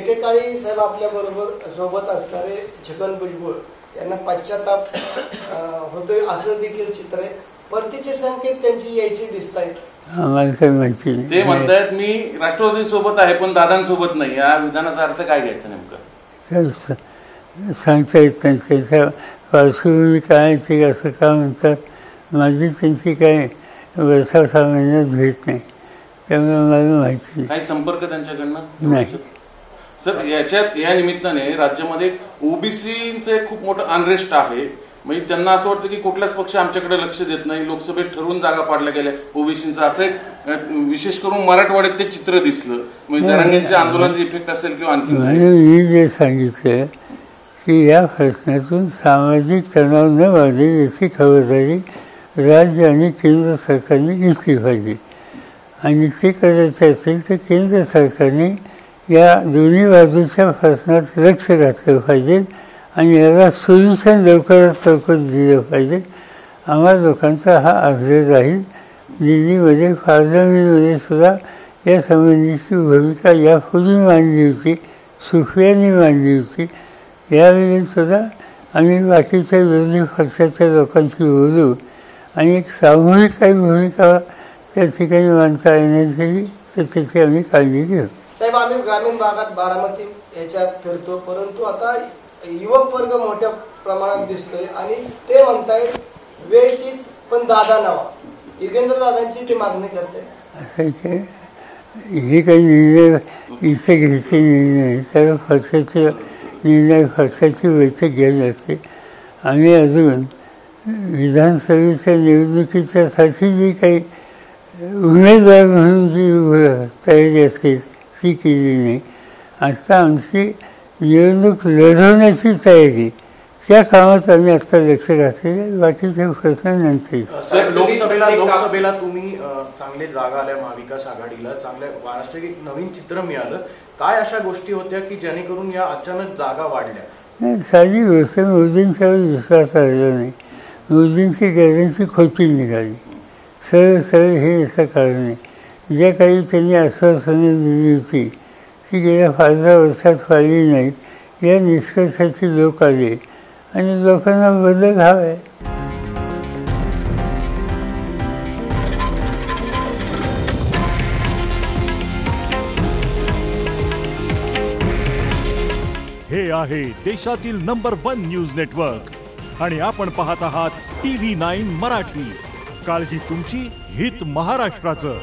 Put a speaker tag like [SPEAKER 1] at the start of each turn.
[SPEAKER 1] एकेकाळी साहेब आपल्याबरोबर सोबत असणारे छगन भुजबळ यांना पश्चाताप होतोय असं देखील चित्र आहे. परतीचे संकेत त्यांची यायची दिसत आहेत.
[SPEAKER 2] आम्हाला काही माहिती नाही.
[SPEAKER 3] ते म्हणतायत मी राष्ट्रवादी सोबत आहे पण दादांसोबत नाही. या विधानाचा अर्थ काय घ्यायचा नेमकं?
[SPEAKER 2] सांगता येत नाही. त्यांच्या पार्श्वभूमी काय ते असं का म्हणतात. माझी त्यांची काय वर्षा 6 महिन्यात भेट नाही, त्यामुळे मला माहिती नाही.
[SPEAKER 3] काही संपर्क त्यांच्याकडनं
[SPEAKER 2] नाही.
[SPEAKER 3] सर या निमित्ताने राज्यामध्ये ओबीसीचं खूप मोठं अनरेस्ट आहे. म्हणजे त्यांना असं वाटतं की कुठलाच पक्ष आमच्याकडे लक्ष देत नाही. लोकसभेत ठरवून जागा पाडल्या गेल्या ओबीसीचं. असं एक विशेष करून मराठवाड्यात ते चित्र दिसलं. म्हणजे जरांगेंच्या आंदोलनाचा इफेक्ट असेल किंवा आणखी.
[SPEAKER 2] मी जे सांगितलं की या प्रश्नातून सामाजिक तणाव न वाढेल याची खबरदारी राज्य आणि केंद्र सरकारने घेतली पाहिजे. आणि ते करायचं असेल तर केंद्र सरकारने या दोन्ही बाजूच्या प्रश्नात लक्ष घातलं पाहिजे आणि याला सोल्युशन लवकरात लवकर दिलं पाहिजे. आम्हा लोकांचा हा आग्रह राहील. दिल्लीमध्ये पार्लमेंटमध्ये सुद्धा या संबंधीची भूमिका यापूर्वी मांडली होती, सुप्रियाने मांडली होती. यावेळी सुद्धा आम्ही बाकीच्या विरोधी पक्षाच्या लोकांशी बोलू आणि एक सामूहिक काही भूमिका त्या ठिकाणी मांडता येण्याची तर त्याची आम्ही काळजी घेऊ.
[SPEAKER 1] साहेब आम्ही ग्रामीण भागात बारामती याच्यात फिरतो, परंतु आता युवक वर्ग मोठ्या प्रमाणात दिसतोय आणि ते म्हणतायत वेळ तीच पण दादा नावा. युगेंद्र दादांची ते मागणी करते.
[SPEAKER 2] असं हे काही निर्णय इथे घ्यायचे निर्णय तर पक्षाचे निर्णय पक्षाची बैठक घ्यायला लागते. आम्ही अजून विधानसभेच्या निवडणुकीच्यासाठी जी काही उमेदवार म्हणून जी तयारी असते ती केली नाही. आता आमची निवडणूक लढवण्याची तयारी त्या कामात आम्ही आता लक्ष घातलेलं. बाकीचे प्रश्न नंतर.
[SPEAKER 4] लोकसभेला तुम्ही चांगले जागा आल्या, महाविकास आघाडीला चांगल्या महाराष्ट्रात एक नवीन चित्र मिळालं. काय अशा गोष्टी होत्या की जेणेकरून या अचानक जागा वाढल्या?
[SPEAKER 2] नाही, साधी गोष्ट मोदींच्यावर विश्वास राहिला नाही. मोदींची गॅरंटी खोटी निघाली. सरळ हे असं कारण आहे. ज्या काही त्यांनी आश्वासनं दिली होती ती गेल्या 15 वर्षात पाळली नाहीत. या निष्कर्षाची लोक आले आणि लोकांना बदल हवा आहे.
[SPEAKER 5] हे आहे देशातील नंबर 1 न्यूज नेटवर्क आणि आपण पाहत आहात TV9 मराठी. काळजी तुमची, हित महाराष्ट्राचं.